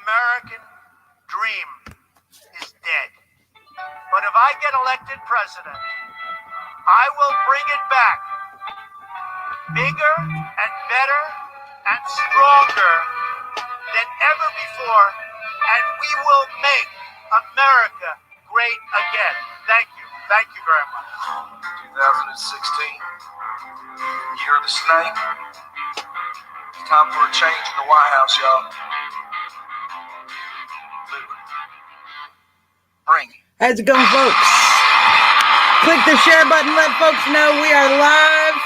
American dream is dead. But if I get elected president, I will bring it back bigger and better and stronger than ever before, and we will make America great again. Thank you. Thank you very much. 2016, year of the snake. It's time for a change in the White House, y'all. Bring it. How's it going, folks? Click the share button. Let folks know we are live.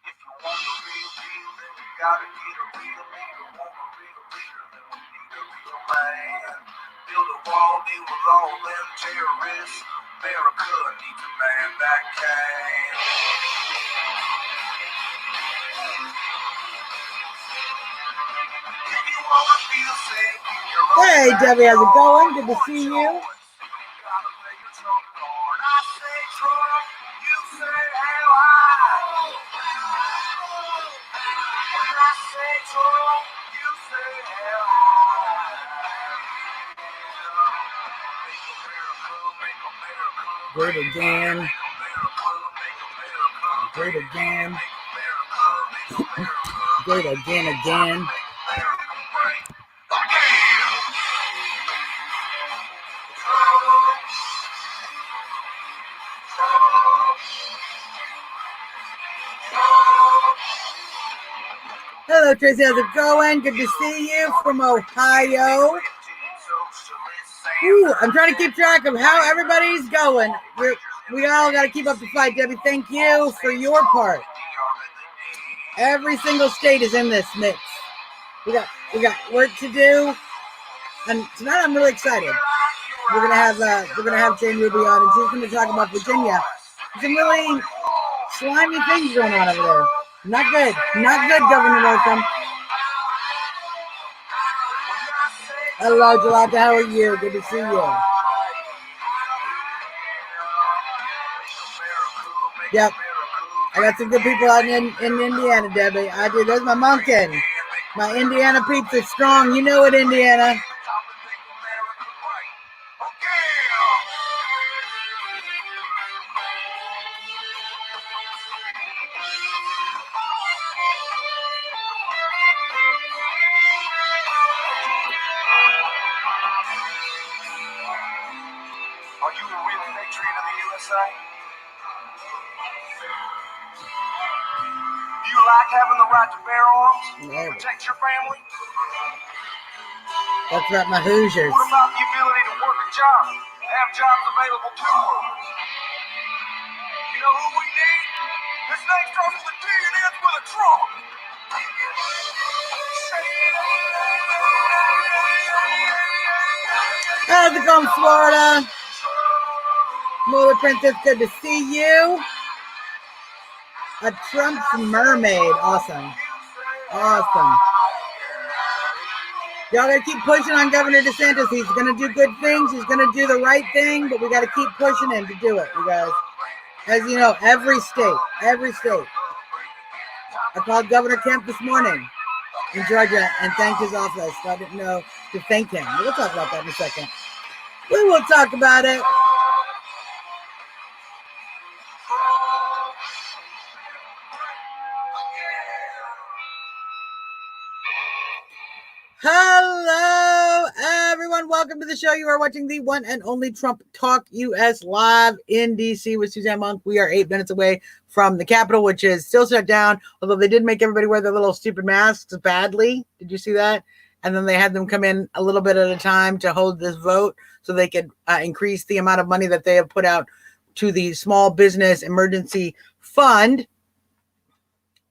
If you want a real deal, then you gotta get a real leader. Want a real leader, then we need a real man. Build a wall, deal with all them terrorists. America needs a man that can. If you wanna feel safe, keep your own Hey, Debbie, how's it going? Good to see you. gotta play your trump card. I say Trump, you say hell high. When I say Trump, you say hell high. Great again. Great again. Great again. Hello, Tracy. How's it going? Good to see you from Ohio. Ooh, I'm trying to keep track of how everybody's going. We all got to keep up the fight, Debbie. Thank you for your part. Every single state is in this mix. We got work to do, and tonight I'm really excited. We're gonna have Jane Ruby on, and she's gonna talk about Virginia. Some really slimy things going on over there. Not good, Governor Northam. Hello, Jalata. How are you? Good to see you. Yep. I got some good people out in Indiana, Debbie. I do. There's my Monken. My Indiana peeps are strong. You know it, Indiana. Are you a real patriot of the USA? Do you like having the right to bear arms? Yeah. Protect your family? That's right, my Hoosiers. What about the ability to work a job? Have jobs available to workers? You know who we need? His name starts with a D and ends with a Trump. How's it going, Florida? Molar Princess, good to see you. A Trump's mermaid. Awesome. Y'all gotta keep pushing on Governor DeSantis. He's gonna do good things. He's gonna do the right thing, but we gotta keep pushing him to do it, you guys. As you know, every state. I called Governor Kemp this morning in Georgia and thanked his office. I didn't know to thank him. We'll talk about that in a second. We will talk about it. Hello, everyone. Welcome to the show. You are watching the one and only Trump Talk US live in DC with Suzzanne Monk. We are 8 minutes away from the Capitol, which is still shut down, although they did make everybody wear their little stupid masks badly. Did you see that? And then they had them come in a little bit at a time to hold this vote so they could increase the amount of money that they have put out to the Small Business Emergency Fund.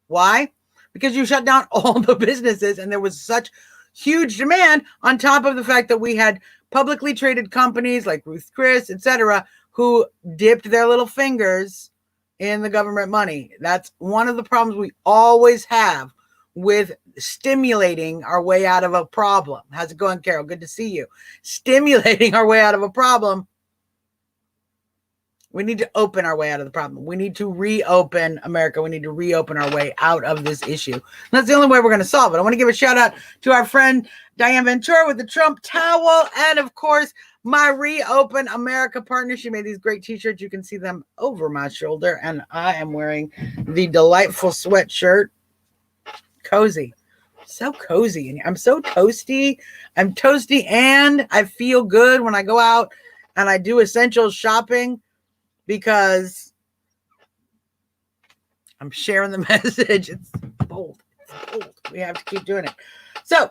Why? Because you shut down all the businesses and there was such huge demand on top of the fact that we had publicly traded companies like Ruth Chris, etc., who dipped their little fingers in the government money. That's one of the problems we always have with stimulating our way out of a problem. How's it going, Carol? Good to see you. Stimulating our way out of a problem We need to open our way out of the problem. We need to reopen America. We need to reopen our way out of this issue. That's the only way we're going to solve it. I want to give a shout out to our friend Diane Ventura with the Trump towel. And of course, my Reopen America partner. She made these great t-shirts. You can see them over my shoulder. And I am wearing the delightful sweatshirt. Cozy. So cozy. I'm so toasty. I'm toasty and I feel good when I go out and I do essential shopping because I'm sharing the message. It's bold. It's bold. We have to keep doing it. So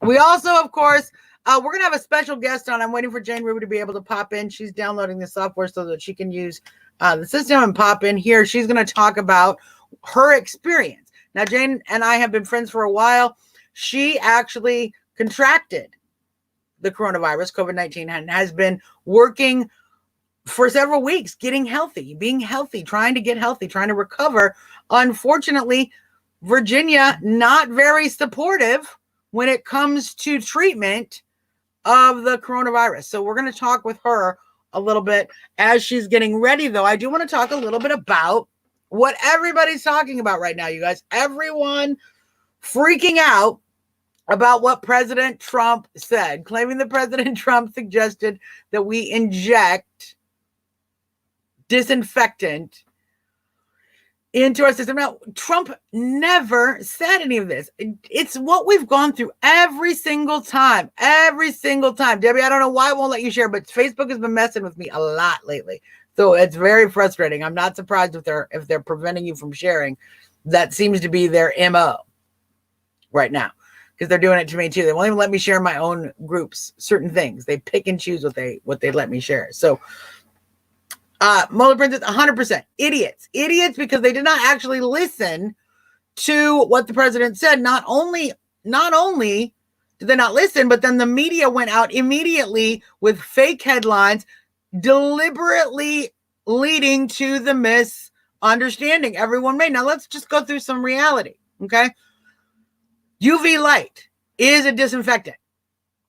we also, of course, we're going to have a special guest on. I'm waiting for Jane Ruby to be able to pop in. She's downloading the software so that she can use the system and pop in here. She's going to talk about her experience. Now, Jane and I have been friends for a while. She actually contracted the coronavirus, COVID-19, and has been working for several weeks, getting healthy, being healthy, trying to get healthy, trying to recover. Unfortunately, Virginia, not very supportive when it comes to treatment of the coronavirus. So we're going to talk with her a little bit as she's getting ready, though. I do want to talk a little bit about what everybody's talking about right now, you guys. Everyone freaking out about what President Trump said, claiming that President Trump suggested that we inject disinfectant into our system. Now, Trump never said any of this. It's what we've gone through every single time. Every single time. Debbie, I don't know why it won't let you share, but Facebook has been messing with me a lot lately. So it's very frustrating. I'm not surprised if they're preventing you from sharing. That seems to be their MO right now, because they're doing it to me too. They won't even let me share my own groups, certain things. They pick and choose what they let me share. So Mueller Princess, 100% idiots because they did not actually listen to what the president said. Not only did they not listen, but then the media went out immediately with fake headlines, deliberately leading to the misunderstanding everyone made. Now let's just go through some reality, okay? UV light is a disinfectant.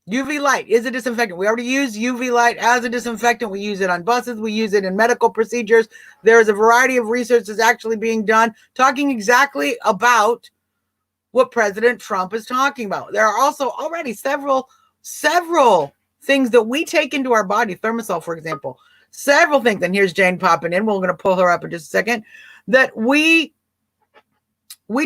UV light is a disinfectant. We already use UV light as a disinfectant. We use it on buses. We use it in medical procedures. There is a variety of research that's actually being done talking exactly about what President Trump is talking about. There are also already several things that we take into our body, Thermosol, for example, several things. And here's Jane popping in. We're going to pull her up in just a second. That we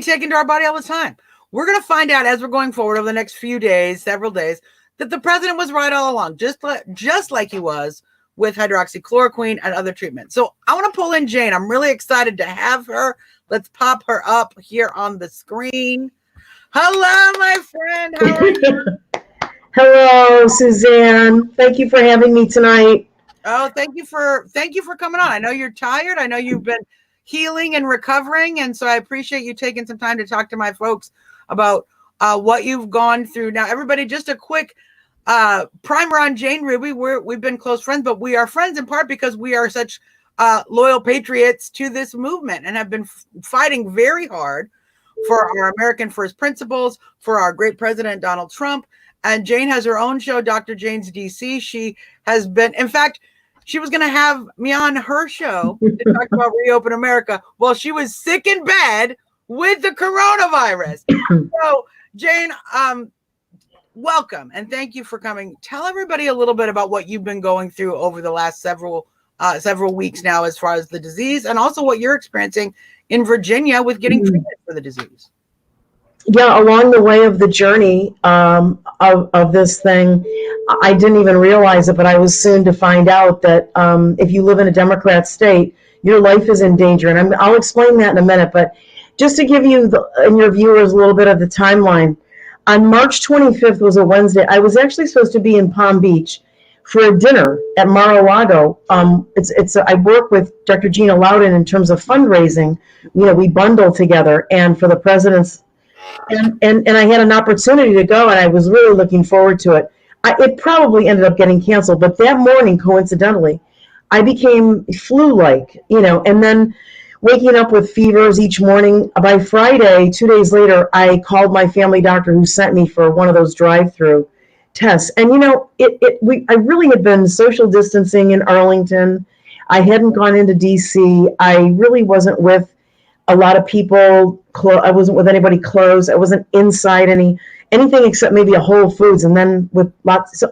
take into our body all the time. We're going to find out as we're going forward over the next few days, several days, that the president was right all along, just like he was with hydroxychloroquine and other treatments. So I want to pull in Jane. I'm really excited to have her. Let's pop her up here on the screen. Hello, my friend. How are you? Hello, Suzzanne. Thank you for having me tonight. Oh, thank you for coming on. I know you're tired. I know you've been healing and recovering, and so I appreciate you taking some time to talk to my folks about what you've gone through. Now, everybody, just a quick primer on Jane Ruby. We've been close friends, but we are friends in part because we are such loyal patriots to this movement and have been fighting very hard for our American First principles, for our great president, Donald Trump. And Jane has her own show, Dr. Jane's DC. She has been, in fact, she was going to have me on her show to talk about Reopen America while she was sick in bed with the coronavirus. So, Jane, welcome and thank you for coming. Tell everybody a little bit about what you've been going through over the last several weeks now as far as the disease, and also what you're experiencing in Virginia with getting treatment for the disease. Yeah, along the way of the journey of this thing, I didn't even realize it, but I was soon to find out that if you live in a Democrat state, your life is in danger. And I'll explain that in a minute, but just to give you and your viewers a little bit of the timeline, on March 25th was a Wednesday. I was actually supposed to be in Palm Beach for a dinner at Mar-a-Lago. I work with Dr. Gina Loudon in terms of fundraising. You know, we bundle together, and for the president's, and I had an opportunity to go, and I was really looking forward to it. It probably ended up getting canceled, but that morning, coincidentally, I became flu-like, and then waking up with fevers each morning. By Friday, 2 days later, I called my family doctor who sent me for one of those drive-through tests. And, I really had been social distancing in Arlington. I hadn't gone into DC. I really wasn't with a lot of people. I wasn't with anybody close. I wasn't inside anything except maybe a Whole Foods, and then with lots. So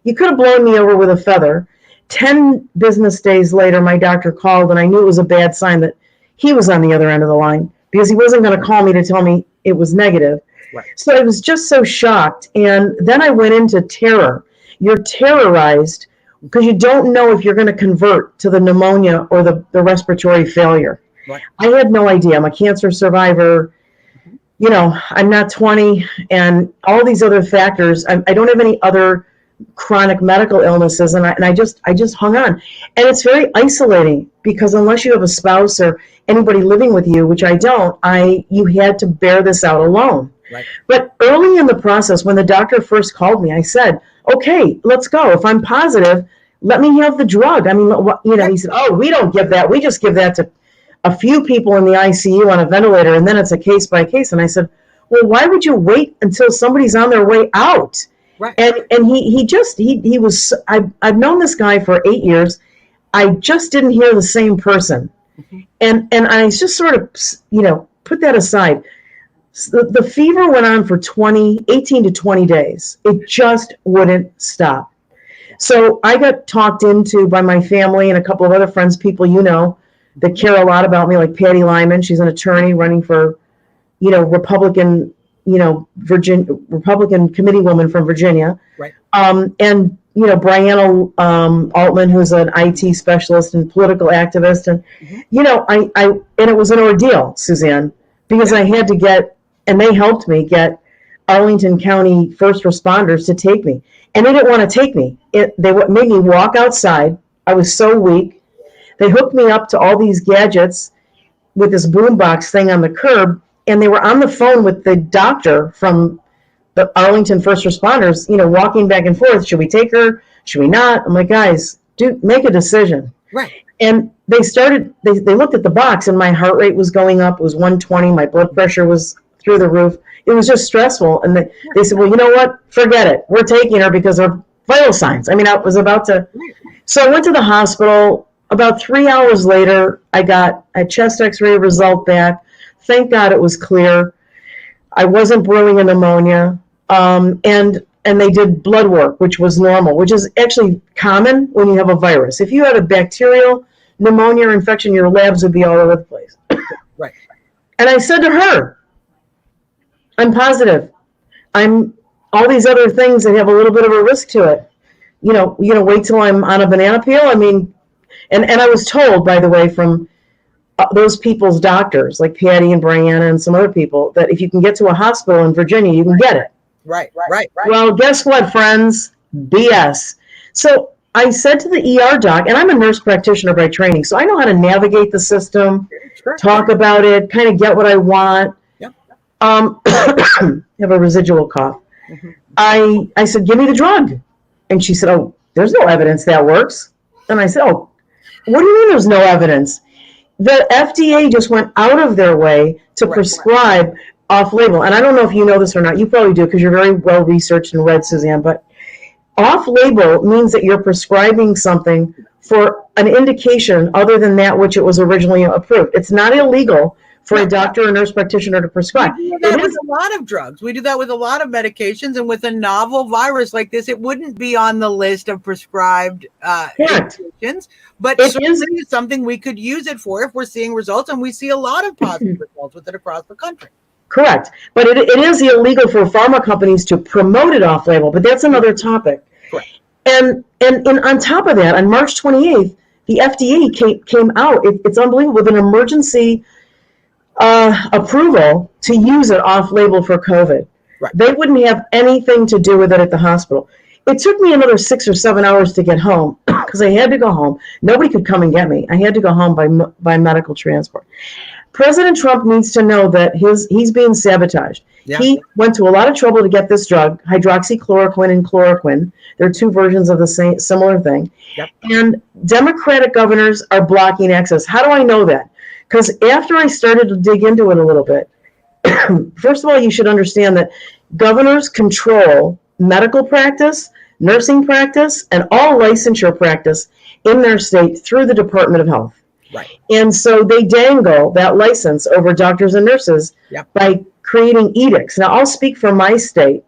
you could have blown me over with a feather. 10 business days later, my doctor called, and I knew it was a bad sign that he was on the other end of the line, because he wasn't going to call me to tell me it was negative. Right. So I was just so shocked. And then I went into terror. You're terrorized because you don't know if you're going to convert to the pneumonia or the respiratory failure. Right. I had no idea. I'm a cancer survivor. You know, I'm not 20, and all these other factors. I don't have any other chronic medical illnesses, and I just hung on. And it's very isolating, because unless you have a spouse or anybody living with you, which I don't, you had to bear this out alone. Right. But early in the process, when the doctor first called me, I said, okay, let's go. If I'm positive, let me have the drug. I mean, you know, he said, oh, we don't give that. We just give that to a few people in the ICU on a ventilator, and then it's a case by case. And I said, well, why would you wait until somebody's on their way out? Right. And he was, I've known this guy for 8 years. I just didn't hear the same person. Mm-hmm. And I just sort of, you know, put that aside. The fever went on for 18 to 20 days. It just wouldn't stop. So I got talked into by my family and a couple of other friends, people you know, that care a lot about me, like Patty Lyman. She's an attorney running for, you know, Republican committee woman from Virginia. Right. And, you know, Brianna Altman, who's an IT specialist and political activist. And, you know, and it was an ordeal, Suzzanne, because I had to get, and they helped me get Arlington County first responders to take me. And they didn't want to take me. They made me walk outside. I was so weak. They hooked me up to all these gadgets with this boombox thing on the curb. And they were on the phone with the doctor from the Arlington first responders, you know, walking back and forth. Should we take her? Should we not? I'm like, guys, make a decision. Right. And they looked at the box, and my heart rate was going up. It was 120. My blood pressure was through the roof. It was just stressful. And they said, well, you know what? Forget it. We're taking her because of vital signs. I mean, I was about to. So I went to the hospital. About 3 hours later, I got a chest x-ray result back. Thank God it was clear. I wasn't brewing a pneumonia. And they did blood work, which was normal, which is actually common when you have a virus. If you had a bacterial pneumonia or infection, your labs would be all over the place. Right. And I said to her, I'm positive. I'm all these other things that have a little bit of a risk to it. You know, wait till I'm on a banana peel. I mean, and I was told, by the way, from those people's doctors, like Patty and Brianna and some other people, that if you can get to a hospital in Virginia, you can get it. Right. Well, guess what, friends? BS. So I said to the ER doc, and I'm a nurse practitioner by training, so I know how to navigate the system, talk about it, kind of get what I want. Yep. Have a residual cough. Mm-hmm. I said, give me the drug. And she said, oh, there's no evidence that works. And I said, oh, what do you mean there's no evidence? The FDA just went out of their way to prescribe off-label. And I don't know if you know this or not. You probably do because you're very well researched and read, Suzzanne. But off-label means that you're prescribing something for an indication other than that which it was originally approved. It's not illegal for a doctor or nurse practitioner to prescribe. We do that with a lot of drugs. We do that with a lot of medications. And with a novel virus like this, it wouldn't be on the list of prescribed medications. But it certainly is something we could use it for if we're seeing results. And we see a lot of positive results with it across the country. Correct. But it is illegal for pharma companies to promote it off-label. But that's another topic. Correct. And on top of that, on March 28th, the FDA came out. It's unbelievable, with an emergency approval to use it off-label for COVID. Right. They wouldn't have anything to do with it at the hospital. It took me another 6 or 7 hours to get home because I had to go home. Nobody could come and get me. I had to go home by medical transport. President Trump needs to know that he's being sabotaged. Yeah. He went to a lot of trouble to get this drug, hydroxychloroquine and chloroquine. There are two versions of the same similar thing. Yep. And Democratic governors are blocking access. How do I know that? Because after I started to dig into it a little bit, first of all, you should understand that governors control medical practice, nursing practice, and all licensure practice in their state through the Department of Health. Right. And so they dangle that license over doctors and nurses by creating edicts. Now, I'll speak for my state.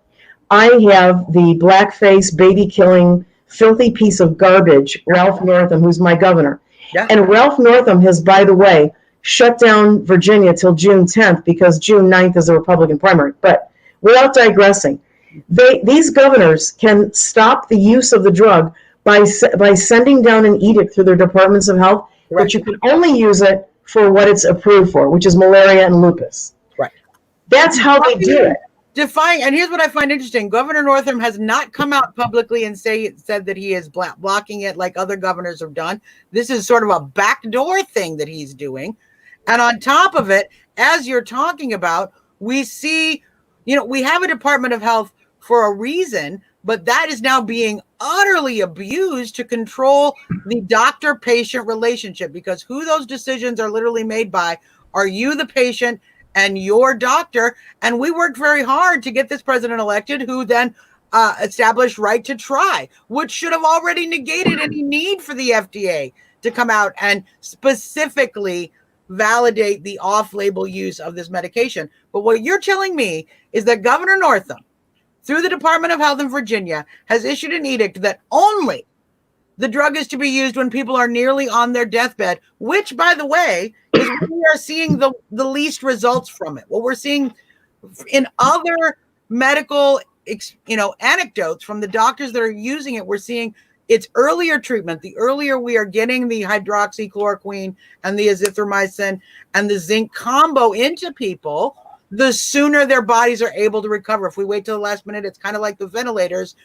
I have the blackface, baby-killing, filthy piece of garbage, Ralph Northam, who's my governor. Yeah. And Ralph Northam has, by the way, shut down Virginia till June 10th because June 9th is a Republican primary. But without digressing, these governors can stop the use of the drug by sending down an edict through their departments of health that you can only use it for what it's approved for, which is malaria and lupus. Right. That's how they do it. And here's what I find interesting. Governor Northam has not come out publicly and said that he is blocking it like other governors have done. This is sort of a backdoor thing that he's doing. And on top of it, as you're talking about, we see, we have a Department of Health for a reason, but that is now being utterly abused to control the doctor-patient relationship, because who those decisions are literally made by are you, the patient, and your doctor. And we worked very hard to get this president elected, who then established right to try, which should have already negated any need for the FDA to come out and specifically validate the off-label use of this medication. But what you're telling me is that Governor Northam, through the Department of Health in Virginia, has issued an edict that only the drug is to be used when people are nearly on their deathbed, which, by the way, is when we are seeing the least results from it. What we're seeing in other medical, anecdotes from the doctors that are using it, we're seeing it's earlier treatment. The earlier we are getting the hydroxychloroquine and the azithromycin and the zinc combo into people, the sooner their bodies are able to recover. If we wait till the last minute, it's kind of like the ventilators.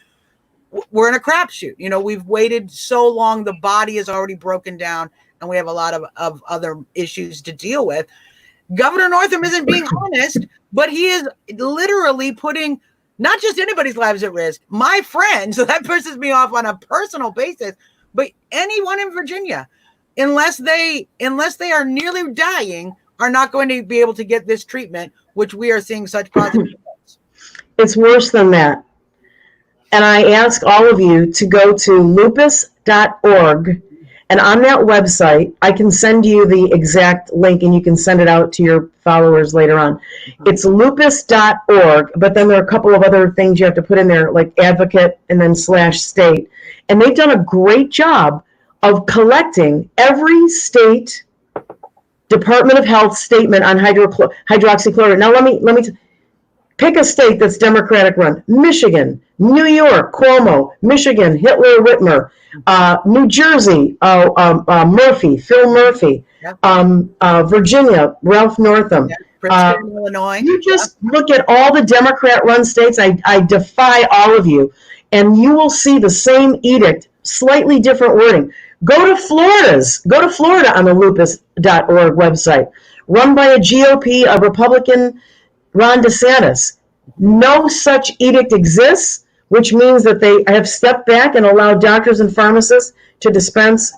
We're in a crapshoot. We've waited so long, the body is already broken down, and we have a lot of other issues to deal with. Governor Northam isn't being honest, but he is literally putting not just anybody's lives at risk, my friends, so that pisses me off on a personal basis, but anyone in Virginia, unless they are nearly dying, are not going to be able to get this treatment, which we are seeing such positive results. It's worse than that. And I ask all of you to go to lupus.org. And on that website, I can send you the exact link, and you can send it out to your followers later on. It's lupus.org, but then there are a couple of other things you have to put in there, like advocate and then /state. And they've done a great job of collecting every state Department of Health statement on hydroxychloroquine. Now, let me pick a state that's Democratic run. Michigan, New York, Cuomo, Michigan, Hitler Whitmer, New Jersey, Murphy, Phil Murphy, Virginia, Ralph Northam. Princeton, Illinois. You just look at all the Democrat-run states. I defy all of you, and you will see the same edict, slightly different wording. Go to Florida on the lupus.org website, run by a Republican, Ron DeSantis. No such edict exists, which means that they have stepped back and allowed doctors and pharmacists to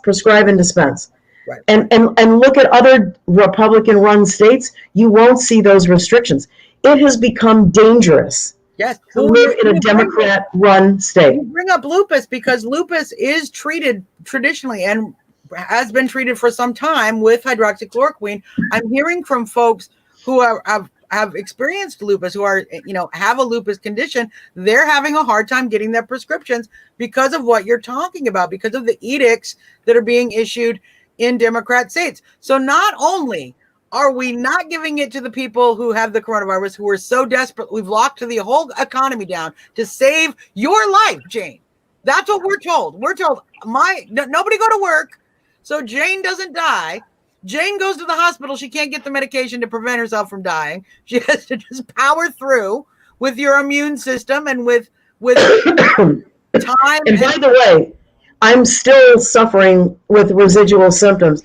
prescribe and dispense. Right. And look at other Republican-run states, you won't see those restrictions. It has become dangerous to live in a Democrat-run state. You bring up lupus because lupus is treated traditionally and has been treated for some time with hydroxychloroquine. I'm hearing from folks who have experienced lupus, who are, have a lupus condition. They're having a hard time getting their prescriptions because of what you're talking about, because of the edicts that are being issued in Democrat states. So not only are we not giving it to the people who have the coronavirus, who are so desperate, we've locked the whole economy down to save your life, Jane. That's what we're told. We're told nobody go to work so Jane doesn't die. Jane goes to the hospital. She can't get the medication to prevent herself from dying. She has to just power through with your immune system and with time. And by the way, I'm still suffering with residual symptoms.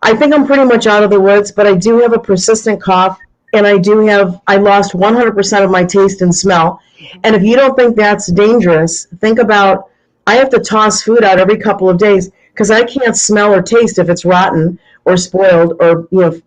I think I'm pretty much out of the woods, but I do have a persistent cough, and I lost 100% of my taste and smell. And if you don't think that's dangerous, think about, I have to toss food out every couple of days because I can't smell or taste if it's rotten or spoiled or with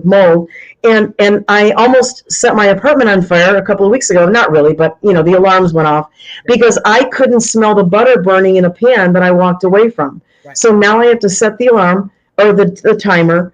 mold. And I almost set my apartment on fire a couple of weeks ago. Not really, but the alarms went off because I couldn't smell the butter burning in a pan that I walked away from. Right. So now I have to set the alarm or the timer.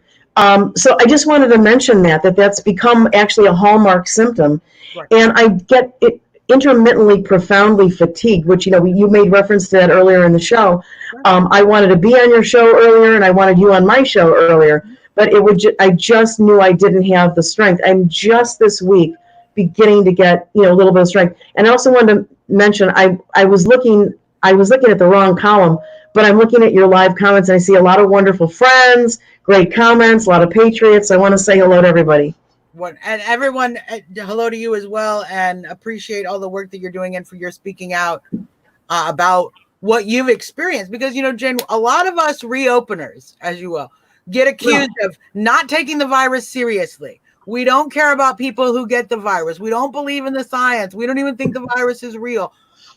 So I just wanted to mention that's become actually a hallmark symptom. Right. And I get it intermittently profoundly fatigued, which, you made reference to that earlier in the show. I wanted to be on your show earlier, and I wanted you on my show earlier, but I just knew I didn't have the strength. I'm just this week beginning to get, a little bit of strength. And I also wanted to mention, I was looking at the wrong column, but I'm looking at your live comments, and I see a lot of wonderful friends, great comments, a lot of patriots. I want to say hello to everybody. And everyone, hello to you as well, and appreciate all the work that you're doing and for your speaking out about what you've experienced. Because, Jen, a lot of us reopeners, as you will, get accused of not taking the virus seriously. We don't care about people who get the virus. We don't believe in the science. We don't even think the virus is real.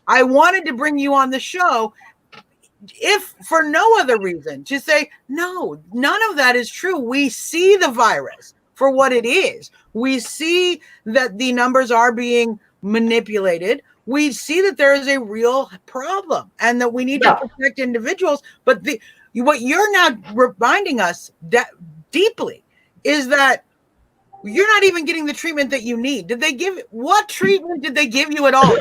I wanted to bring you on the show, if for no other reason, to say, no, none of that is true. We see the virus for what it is. We see that the numbers are being manipulated. We see that there is a real problem and that we need to protect individuals. But what you're now reminding us deeply is that you're not even getting the treatment that you need. What treatment did they give you at all?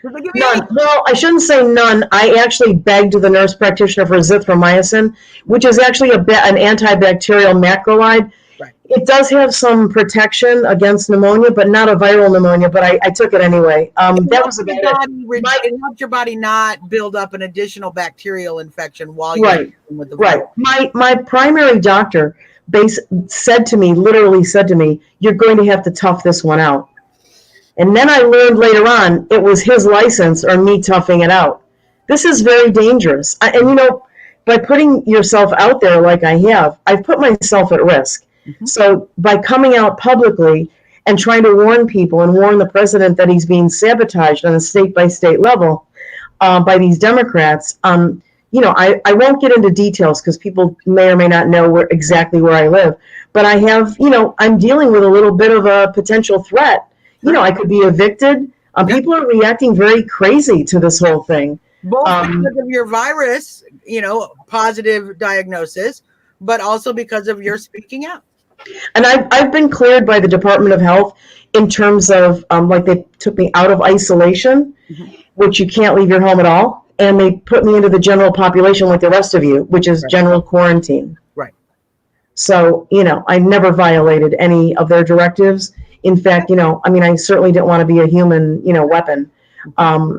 None. Well, I shouldn't say none. I actually begged the nurse practitioner for azithromycin, which is actually an antibacterial macrolide. Right. It does have some protection against pneumonia, but not a viral pneumonia. But I took it anyway. That was about it. It helped your body not build up an additional bacterial infection while you're dealing with the virus. My primary doctor literally said to me, "You're going to have to tough this one out." And then I learned later on it was his license or me toughing it out. This is very dangerous. By putting yourself out there like I have, I've put myself at risk. Mm-hmm. So by coming out publicly and trying to warn people and warn the president that he's being sabotaged on a state-by-state level by these Democrats, I won't get into details because people may or may not know exactly where I live. But I have, I'm dealing with a little bit of a potential threat. I could be evicted. People are reacting very crazy to this whole thing. Both because of your virus, positive diagnosis, but also because of your speaking out. And I've been cleared by the Department of Health in terms of, they took me out of isolation, which you can't leave your home at all. And they put me into the general population like the rest of you, which is general quarantine. Right. So, I never violated any of their directives. In fact, I certainly didn't want to be a human, weapon.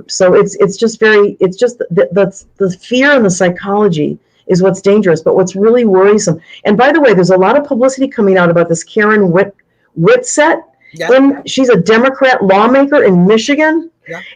So it's just the fear and the psychology is what's dangerous. But what's really worrisome, and by the way, there's a lot of publicity coming out about this Karen Whitsett. Yeah. And she's a Democrat lawmaker in Michigan,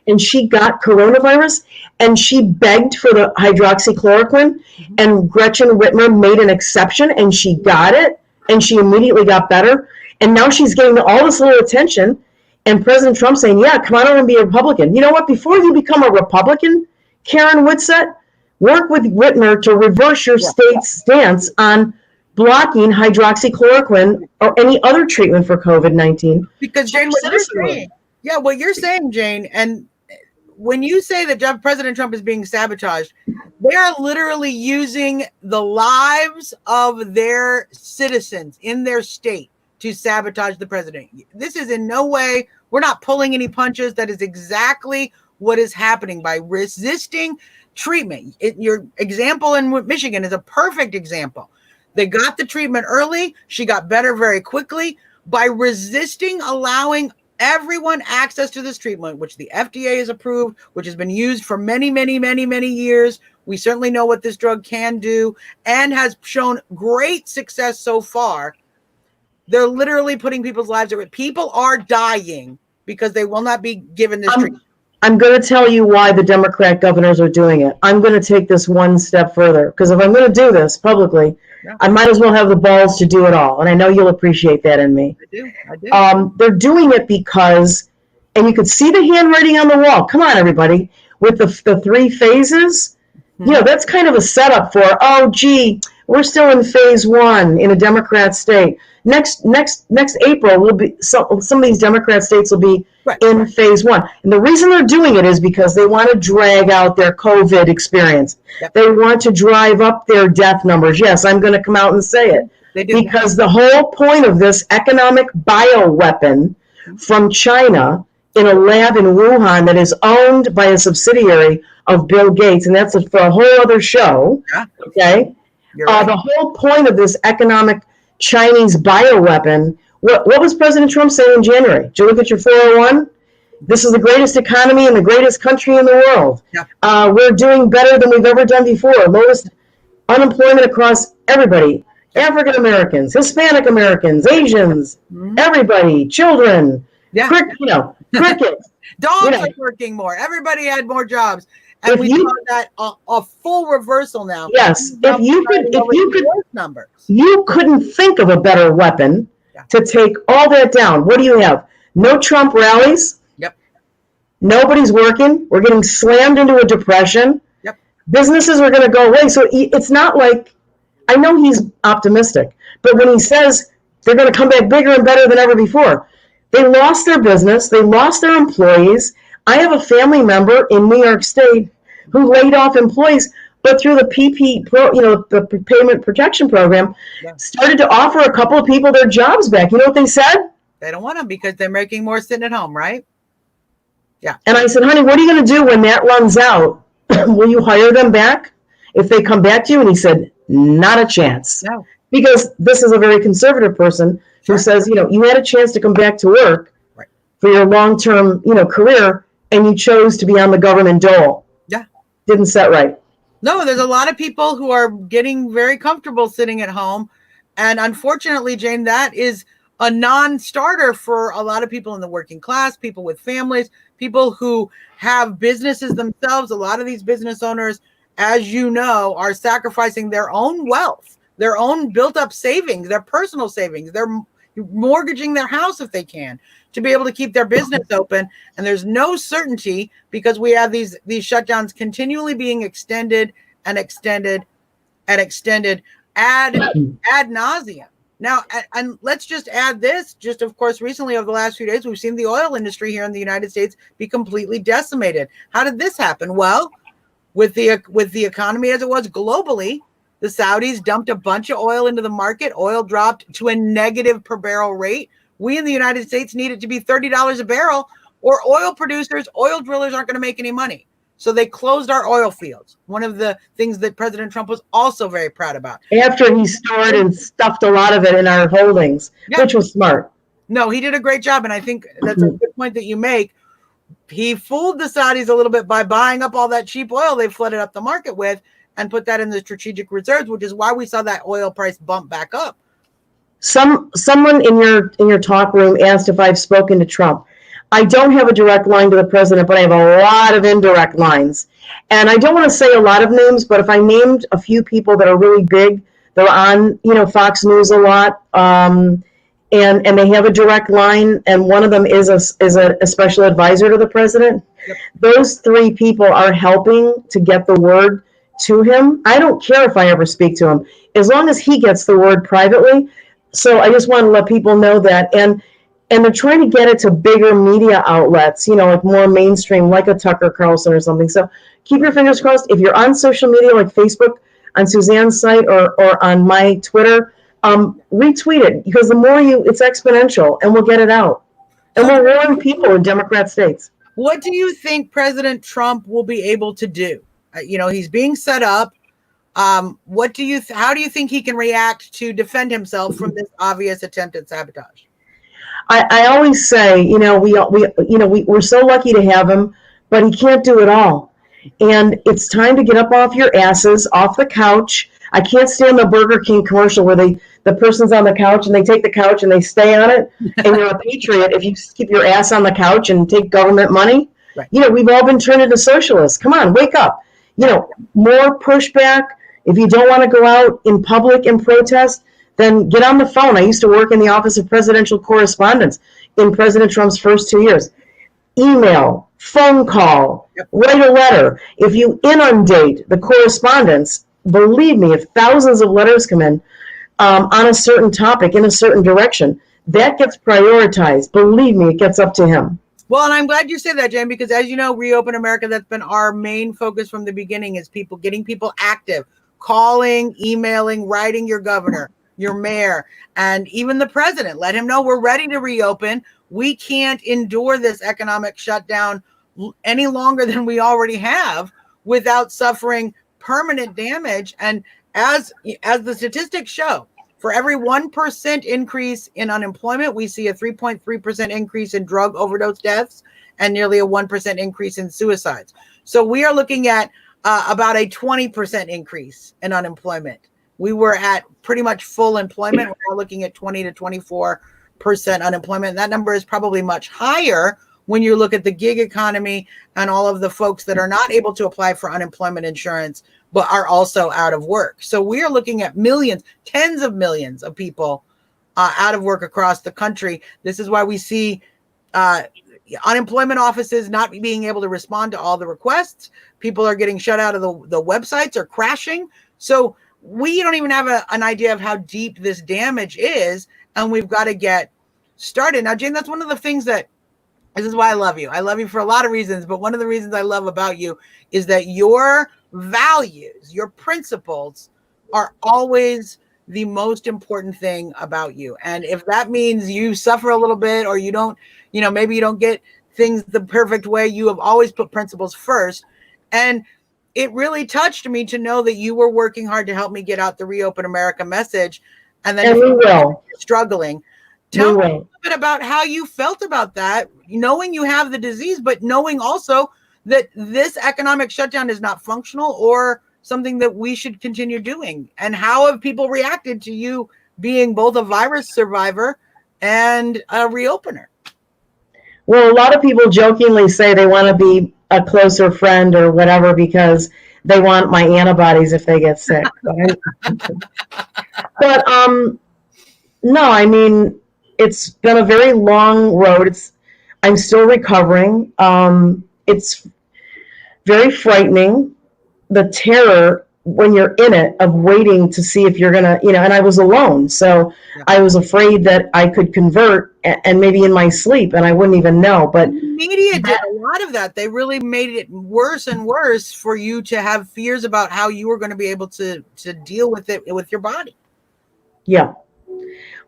and she got coronavirus, and she begged for the hydroxychloroquine, and Gretchen Whitmer made an exception, and she got it, and she immediately got better. And now she's getting all this little attention, and President Trump saying, yeah, come on over and be a Republican. You know what? Before you become a Republican, Karen Whitsett, work with Whitmer to reverse your state's stance on blocking hydroxychloroquine or any other treatment for COVID-19. Because, Jane, what you're saying, Jane, and when you say that President Trump is being sabotaged, they are literally using the lives of their citizens in their state to sabotage the president. This is in no way, we're not pulling any punches. That is exactly what is happening by resisting treatment. Your example in Michigan is a perfect example. They got the treatment early. She got better very quickly by resisting allowing everyone access to this treatment, which the FDA has approved, which has been used for many, many, many, many years. We certainly know what this drug can do and has shown great success so far. They're literally putting people's lives at risk. People are dying because they will not be given this treatment. I'm going to tell you why the Democrat governors are doing it. I'm going to take this one step further, because if I'm going to do this publicly, I might as well have the balls to do it all. And I know you'll appreciate that in me. I do. They're doing it because, and you could see the handwriting on the wall. Come on, everybody. With the three phases, You know, that's kind of a setup for, oh, gee, we're still in phase one in a Democrat state. Next April will be some of these Democrat states will be in phase one. And the reason they're doing it is because they want to drag out their COVID experience. Yep. They want to drive up their death numbers. Yes, I'm going to come out and say it. They do. Because the whole point of this economic bioweapon from China in a lab in Wuhan that is owned by a subsidiary of Bill Gates, and that's for a whole other show, okay? Right. The whole point of this economic Chinese bioweapon, what was President Trump saying in January? Did you look at your 401? This is the greatest economy and the greatest country in the world. Yeah. We're doing better than we've ever done before. Lowest unemployment across everybody. African Americans, Hispanic Americans, Asians, everybody, children, crickets. Dogs are working more. Everybody had more jobs. And we saw that a full reversal now. Yes, if you couldn't think of a better weapon to take all that down. What do you have? No Trump rallies. Yep. Nobody's working. We're getting slammed into a depression. Yep. Businesses are going to go away. So it's not like, I know he's optimistic, but when he says they're going to come back bigger and better than ever before, they lost their business. They lost their employees. I have a family member in New York State who laid off employees, but through the the Payment Protection Program, started to offer a couple of people their jobs back. You know what they said? They don't want them because they're making more sitting at home, right? Yeah. And I said, honey, what are you going to do when that runs out? Will you hire them back if they come back to you? And he said, not a chance. No. Because this is a very conservative person who says, you had a chance to come back to work for your long-term, career, and you chose to be on the government dole. Yeah. Didn't set right. No, there's a lot of people who are getting very comfortable sitting at home. And unfortunately, Jane, that is a non-starter for a lot of people in the working class, people with families, people who have businesses themselves. A lot of these business owners, as you know, are sacrificing their own wealth, their own built-up savings, their personal savings. They're mortgaging their house if they can to be able to keep their business open. And there's no certainty because we have these shutdowns continually being extended and extended and extended ad nauseum. Now, and let's just add this, just of course, recently over the last few days, we've seen the oil industry here in the United States be completely decimated. How did this happen? Well, with the economy as it was globally, the Saudis dumped a bunch of oil into the market. Oil dropped to a negative per barrel rate. We in the United States need it to be $30 a barrel, or oil producers, oil drillers aren't going to make any money. So they closed our oil fields. One of the things that President Trump was also very proud about. After he stored and stuffed a lot of it in our holdings, which was smart. No, he did a great job. And I think that's a good point that you make. He fooled the Saudis a little bit by buying up all that cheap oil they flooded up the market with and put that in the strategic reserves, which is why we saw that oil price bump back up. Someone in your talk room asked if I've spoken to Trump. I don't have a direct line to the president, but I have a lot of indirect lines. And I don't want to say a lot of names, but if I named a few people that are really big, they're on, Fox News a lot, and they have a direct line, and one of them is a special advisor to the president. Yep. Those three people are helping to get the word to him. I don't care if I ever speak to him, as long as he gets the word privately. So I just want to let people know that. And they're trying to get it to bigger media outlets, like more mainstream, like a Tucker Carlson or something. So keep your fingers crossed. If you're on social media like Facebook, on Suzzanne's site, or on my Twitter, retweet it, because the more it's exponential, and we'll get it out. And we'll warn people in Democrat states. What do you think President Trump will be able to do? He's being set up. How do you think he can react to defend himself from this obvious attempt at sabotage? I always say, we're so lucky to have him, but he can't do it all. And it's time to get up off your asses, off the couch. I can't stand the Burger King commercial where the person's on the couch and they take the couch and they stay on it. And you're a patriot if you keep your ass on the couch and take government money. Right. We've all been turned into socialists. Come on, wake up. More pushback. If you don't want to go out in public and protest, then get on the phone. I used to work in the Office of Presidential Correspondence in President Trump's first 2 years. Email, phone call, write a letter. If you inundate the correspondence, believe me, if thousands of letters come in on a certain topic in a certain direction, that gets prioritized. Believe me, it gets up to him. Well, and I'm glad you said that, Jen, because as you know, Reopen America, that's been our main focus from the beginning, is getting people active, calling, emailing, writing your governor, your mayor, and even the president. Let him know we're ready to reopen. We can't endure this economic shutdown any longer than we already have without suffering permanent damage. And as the statistics show, for every 1% increase in unemployment, we see a 3.3% increase in drug overdose deaths and nearly a 1% increase in suicides. So we are looking at about a 20% increase in unemployment. We were at pretty much full employment. We're looking at 20 to 24% unemployment. And that number is probably much higher when you look at the gig economy and all of the folks that are not able to apply for unemployment insurance, but are also out of work. So we are looking at millions, tens of millions of people out of work across the country. This is why we see unemployment offices not being able to respond to all the requests. People are getting shut out of the websites are crashing. So we don't even have an idea of how deep this damage is, and we've got to get started. Now, Jane, that's one of the things that, this is why I love you. I love you for a lot of reasons, but one of the reasons I love about you is that your values, your principles are always the most important thing about you. And if that means you suffer a little bit, or you don't, maybe you don't get things the perfect way, you have always put principles first. And it really touched me to know that you were working hard to help me get out the Reopen America message. And then we will. Struggling. Tell me a little bit about how you felt about that, knowing you have the disease, but knowing also that this economic shutdown is not functional or something that we should continue doing. And how have people reacted to you being both a virus survivor and a reopener? Well, a lot of people jokingly say they want to be a closer friend or whatever because they want my antibodies if they get sick. But no, I mean, it's been a very long road. I'm still recovering. It's very frightening, the terror when you're in it of waiting to see if you're gonna, and I was alone, so I was afraid that I could convert and maybe in my sleep and I wouldn't even know. But the media did a lot of that. They really made it worse and worse for you to have fears about how you were going to be able to deal with it with your body. Yeah.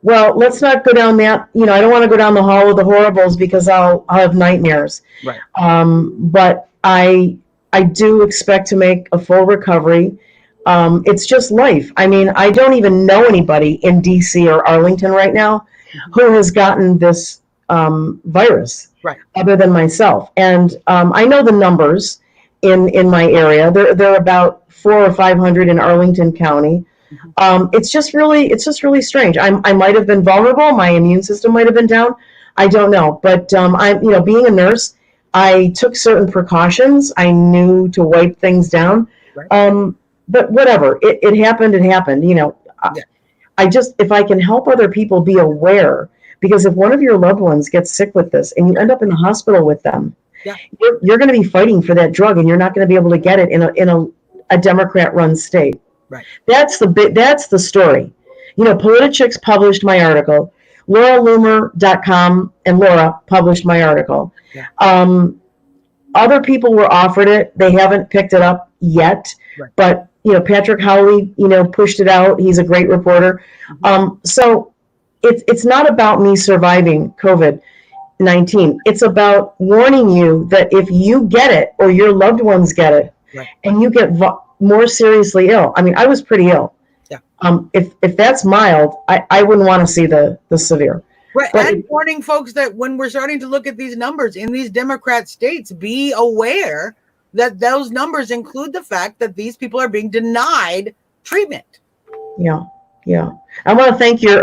Well, let's not go down that. I don't want to go down the hall of the horribles because I'll have nightmares. Right. But I do expect to make a full recovery. It's just life. I mean, I don't even know anybody in DC or Arlington right now who has gotten this virus, right, other than myself. And I know the numbers in my area. They're about 400 or 500 in Arlington County. It's just really strange. I might have been vulnerable. My immune system might have been down. I don't know. But being a nurse, I took certain precautions. I knew to wipe things down. Right. But whatever, it happened. It happened. If I can help other people be aware, because if one of your loved ones gets sick with this and you end up in the hospital with them, you're going to be fighting for that drug, and you're not going to be able to get it in a Democrat-run state. Right. That's the story. Politichicks published my article. LauraLoomer.com and Laura published my article. Yeah. Other people were offered it. They haven't picked it up yet. Right. But Patrick Howley, pushed it out. He's a great reporter. So it's not about me surviving COVID-19. It's about warning you that if you get it or your loved ones get it, right, and you get more seriously ill. I mean, I was pretty ill. Yeah. If that's mild, I wouldn't want to see the severe. Right. And warning folks that when we're starting to look at these numbers in these Democrat states, be aware that those numbers include the fact that these people are being denied treatment. Yeah. Yeah. I want to thank your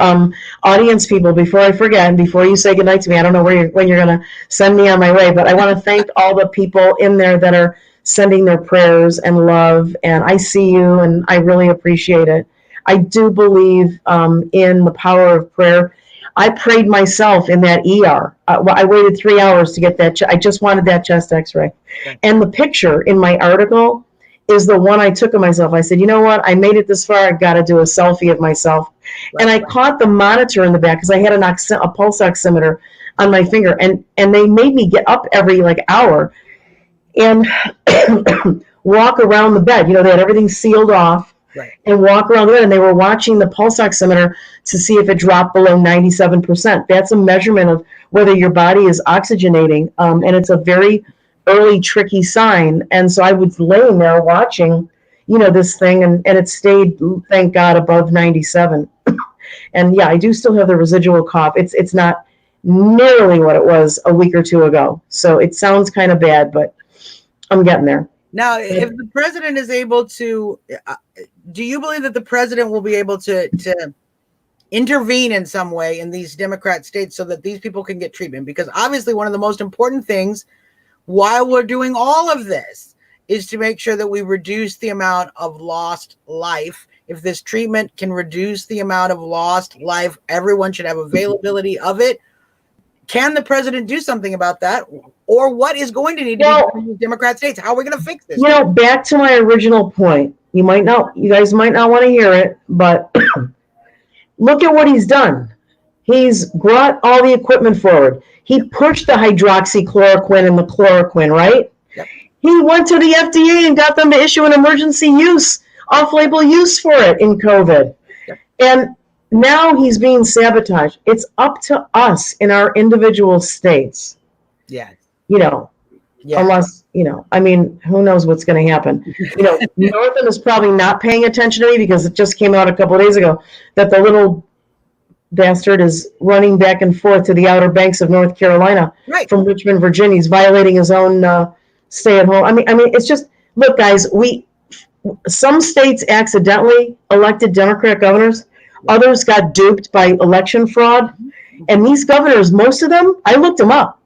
audience people before I forget, and before you say goodnight to me. I don't know when you're going to send me on my way, but I want to thank all the people in there that are sending their prayers and love. And I see you, and I really appreciate it. I do believe in the power of prayer. I prayed myself in that ER. I waited 3 hours to get that. I just wanted that chest X-ray. Okay. And the picture in my article is the one I took of myself. I said, you know what? I made it this far. I've got to do a selfie of myself. Right. And I caught the monitor in the back because I had a pulse oximeter on my finger. And they made me get up every hour and walk around the bed. They had everything sealed off. Right. And walk around the bed, and they were watching the pulse oximeter to see if it dropped below 97%. That's a measurement of whether your body is oxygenating, and it's a very early, tricky sign. And so I was laying there watching, this thing, and it stayed, thank God, above 97. And yeah, I do still have the residual cough. It's not nearly what it was a week or two ago. So it sounds kind of bad, but I'm getting there. Now, if the president is able to, do you believe that the president will be able to intervene in some way in these Democrat states so that these people can get treatment? Because obviously one of the most important things while we're doing all of this is to make sure that we reduce the amount of lost life. If this treatment can reduce the amount of lost life, everyone should have availability of it. Can the president do something about that? Or what is going to need to be done in these Democrat states? How are we going to fix this? Back to my original point. You guys might not want to hear it, but look at what he's done. He's brought all the equipment forward. He pushed the hydroxychloroquine and the chloroquine, right? Yep. He went to the FDA and got them to issue an emergency use, off-label use for it in COVID. Yep. And now he's being sabotaged. It's up to us in our individual states. Yeah. Unless, who knows what's going to happen. Northam is probably not paying attention to me because it just came out a couple of days ago that the little bastard is running back and forth to the Outer Banks of North Carolina from Richmond, Virginia. He's violating his own stay-at-home. It's just, look, guys, some states accidentally elected Democrat governors. Others got duped by election fraud. And these governors, most of them, I looked them up.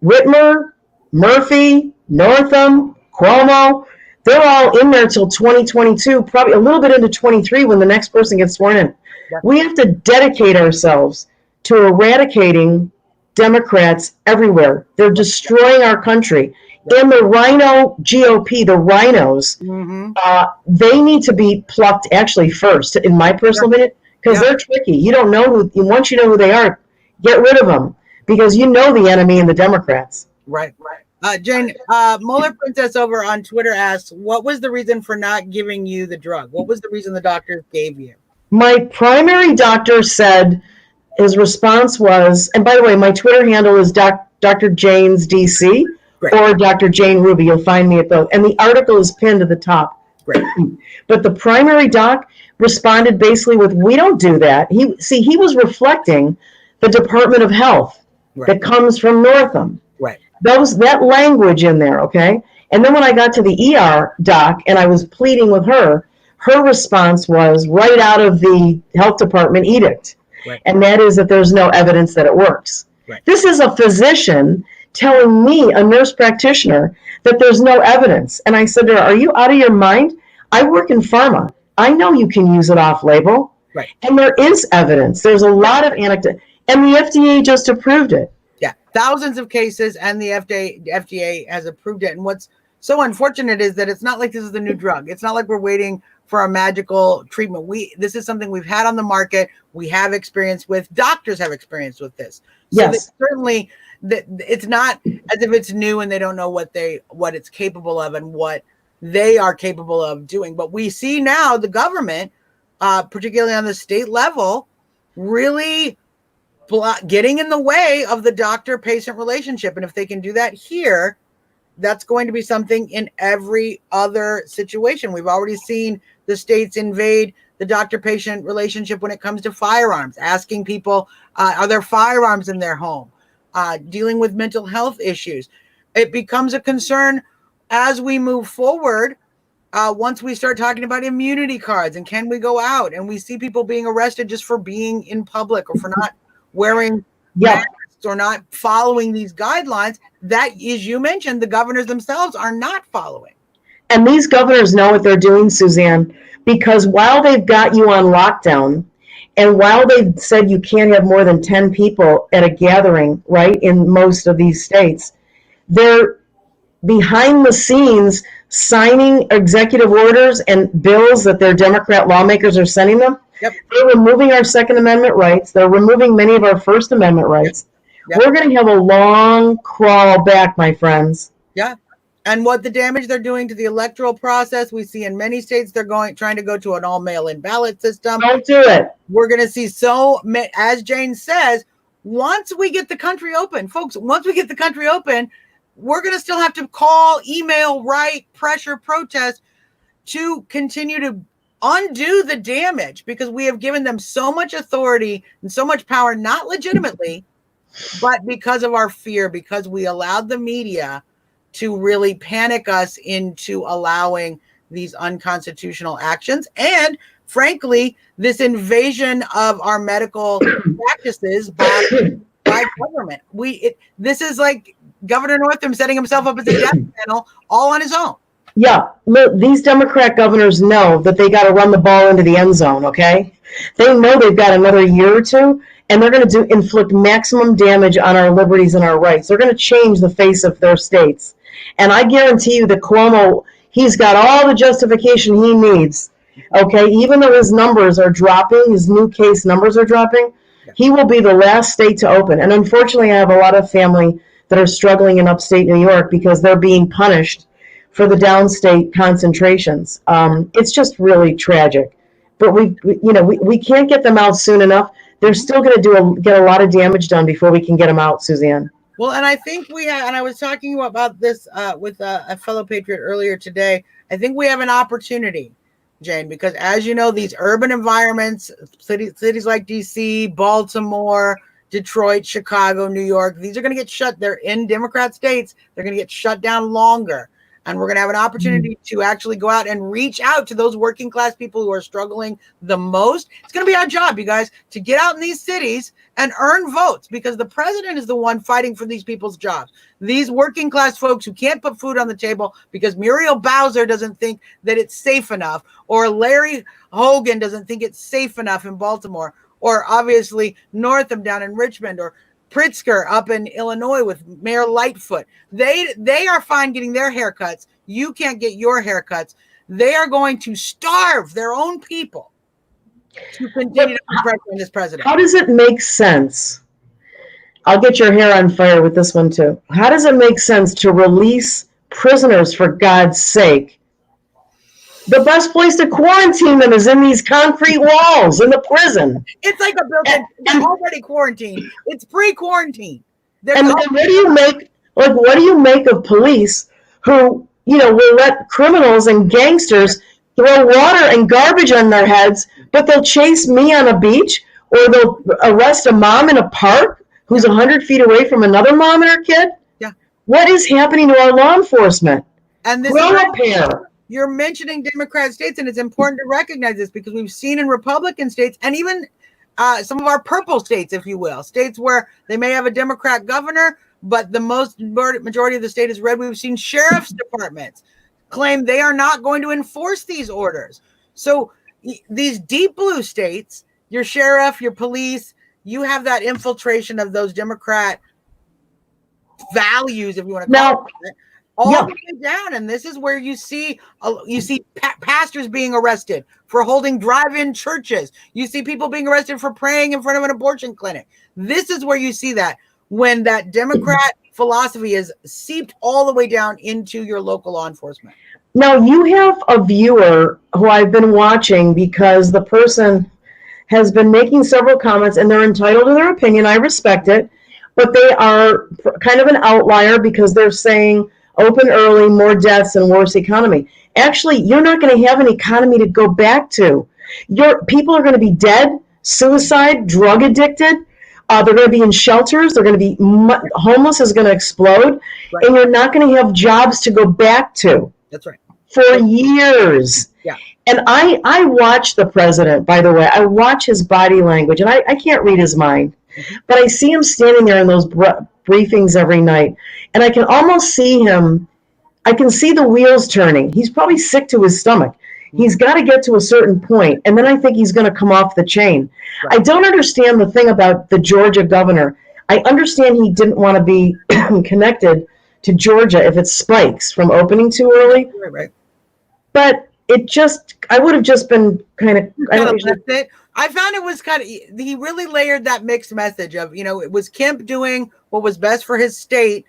Whitmer, Murphy, Northam, Cuomo, they're all in there till 2022, probably a little bit into 23 when the next person gets sworn in. Yeah. We have to dedicate ourselves to eradicating Democrats everywhere. They're destroying our country. And the Rhino GOP, the rhinos, they need to be plucked actually first, in my personal opinion, because they're tricky. You don't know once you know who they are, get rid of them because you know the enemy in the Democrats. Right. Jane, Muller Princess over on Twitter asks, what was the reason for not giving you the drug? What was the reason the doctor gave you? My primary doctor said his response was, and by the way, my Twitter handle is Dr. Jane's DC. Great. Or Dr. Jane Ruby. You'll find me at both. And the article is pinned to the top. Great. But the primary doc responded basically with, we don't do that. He was reflecting the Department of Health that comes from Northam. Right. That language in there, okay? And then when I got to the ER doc and I was pleading with her response was right out of the health department edict. Right. And that is that there's no evidence that it works. Right. This is a physician telling me, a nurse practitioner, that there's no evidence. And I said to her, are you out of your mind? I work in pharma. I know you can use it off-label. Right. And there is evidence. There's a lot of anecdote. And the FDA just approved it. Yeah, thousands of cases, and the FDA has approved it. And what's so unfortunate is that it's not like this is the new drug. It's not like we're waiting for a magical treatment. This is something we've had on the market. We have experience with. Doctors have experience with this. So yes. Certainly, it's not as if it's new and they don't know what it's capable of and what they are capable of doing. But we see now the government, particularly on the state level, really getting in the way of the doctor-patient relationship. And if they can do that here, that's going to be something in every other situation. We've already seen the states invade the doctor-patient relationship when it comes to firearms, asking people, are there firearms in their home? Dealing with mental health issues. It becomes a concern as we move forward. Once we start talking about immunity cards and can we go out, and we see people being arrested just for being in public or for not wearing masks or not following these guidelines that, as you mentioned, the governors themselves are not following. And these governors know what they're doing, Suzzanne, because while they've got you on lockdown And while they've said you can't have more than 10 people at a gathering, right, in most of these states, they're behind the scenes signing executive orders and bills that their Democrat lawmakers are sending them. Yep. They're removing our Second Amendment rights. They're removing many of our First Amendment rights. Yep. We're going to have a long crawl back, my friends. Yeah. And what the damage they're doing to the electoral process, we see in many states, they're trying to go to an all mail-in ballot system. Don't do it. We're going to see as Jane says, once we get the country open, folks, once we get the country open, we're going to still have to call, email, write, pressure, protest to continue to undo the damage, because we have given them so much authority and so much power, not legitimately, but because of our fear, because we allowed the media to really panic us into allowing these unconstitutional actions. And frankly, this invasion of our medical practices by government. This is like Governor Northam setting himself up as a death panel all on his own. Yeah, look, these Democrat governors know that they got to run the ball into the end zone, okay? They know they've got another year or two, and they're going to inflict maximum damage on our liberties and our rights. They're going to change the face of their states. And I guarantee you that Cuomo, he's got all the justification he needs, okay? Even though his numbers are dropping, his new case numbers are dropping, he will be the last state to open. And unfortunately, I have a lot of family that are struggling in upstate New York because they're being punished for the downstate concentrations. It's just really tragic. But we can't get them out soon enough. They're still going to get a lot of damage done before we can get them out, Suzzanne. Well, and I think and I was talking about this with a fellow patriot earlier today. I think we have an opportunity, Jane, because as you know, these urban environments, cities like DC, Baltimore, Detroit, Chicago, New York, these are going to get shut. They're in Democrat states. They're going to get shut down longer. And we're going to have an opportunity to actually go out and reach out to those working class people who are struggling the most. It's going to be our job, you guys, to get out in these cities and earn votes, because the president is the one fighting for these people's jobs. These working class folks who can't put food on the table because Muriel Bowser doesn't think that it's safe enough, or Larry Hogan doesn't think it's safe enough in Baltimore, or obviously Northam down in Richmond, or Pritzker up in Illinois with Mayor Lightfoot. They are fine getting their haircuts. You can't get your haircuts. They are going to starve their own people to continue to put pressure on this president. How does it make sense? I'll get your hair on fire with this one too. How does it make sense to release prisoners, for God's sake? The best place to quarantine them is in these concrete walls in the prison. It's like a building. They're already quarantined. It's pre-quarantine. And what do you make? Like, what do you make of police who, will let criminals and gangsters throw water and garbage on their heads, but they'll chase me on a beach, or they'll arrest a mom in a park who's 100 feet away from another mom and her kid? Yeah. What is happening to our law enforcement? And this grow up here. You're mentioning Democrat states, and it's important to recognize this, because we've seen in Republican states, and even some of our purple states, if you will, states where they may have a Democrat governor, but the majority of the state is red. We've seen sheriff's departments claim they are not going to enforce these orders. So these deep blue states, your sheriff, your police, you have that infiltration of those Democrat values, if you want to call it, all the way down. And this is where you see pastors being arrested for holding drive-in churches. You see people being arrested for praying in front of an abortion clinic. This is where you see that, when that Democrat philosophy is seeped all the way down into your local law enforcement. Now, you have a viewer who I've been watching, because the person has been making several comments, and they're entitled to their opinion. I respect it, but they are kind of an outlier, because they're saying open early, more deaths, and worse economy. Actually, you're not going to have an economy to go back to. People are going to be dead, suicide, drug addicted. They're going to be in shelters. They're going to be homeless is going to explode, and you're not going to have jobs to go back to. That's right. For years. Yeah. And I watch the president, by the way. I watch his body language, and I can't read his mind. But I see him standing there in those briefings every night, and I can almost see him. I can see the wheels turning. He's probably sick to his stomach. He's got to get to a certain point, and then I think he's going to come off the chain. Right. I don't understand the thing about the Georgia governor. I understand he didn't want to be connected to Georgia if it spikes from opening too early. Right. But I would have just been kind of left it. I found it was he really layered that mixed message of, it was Kemp doing what was best for his state.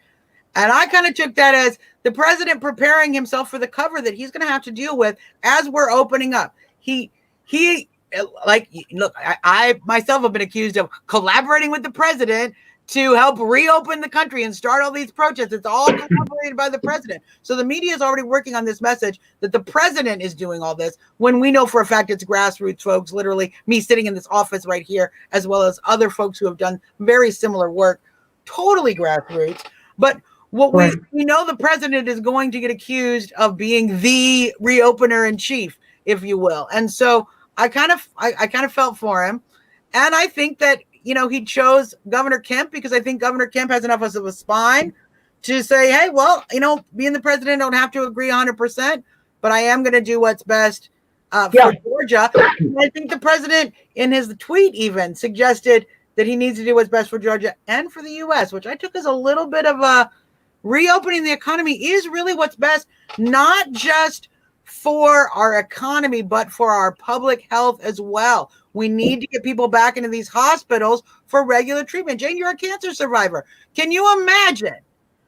And I kind of took that as the president preparing himself for the cover that he's going to have to deal with as we're opening up. He look, I myself have been accused of collaborating with the president to help reopen the country and start all these protests. It's all collaborated by the president. So the media is already working on this message that the president is doing all this, when we know for a fact it's grassroots folks, literally me sitting in this office right here, as well as other folks who have done very similar work, totally grassroots. But what we know, the president is going to get accused of being the reopener in chief, if you will. And so I kind of felt for him. And I think that, he chose Governor Kemp because I think Governor Kemp has enough of a spine to say, hey, well, being the president, don't have to agree 100%, but I am going to do what's best for Georgia. And I think the president in his tweet even suggested that he needs to do what's best for Georgia and for the U.S., which I took as a little bit of a reopening the economy is really what's best, not just for our economy, but for our public health as well. We need to get people back into these hospitals for regular treatment. Jane, you're a cancer survivor. Can you imagine?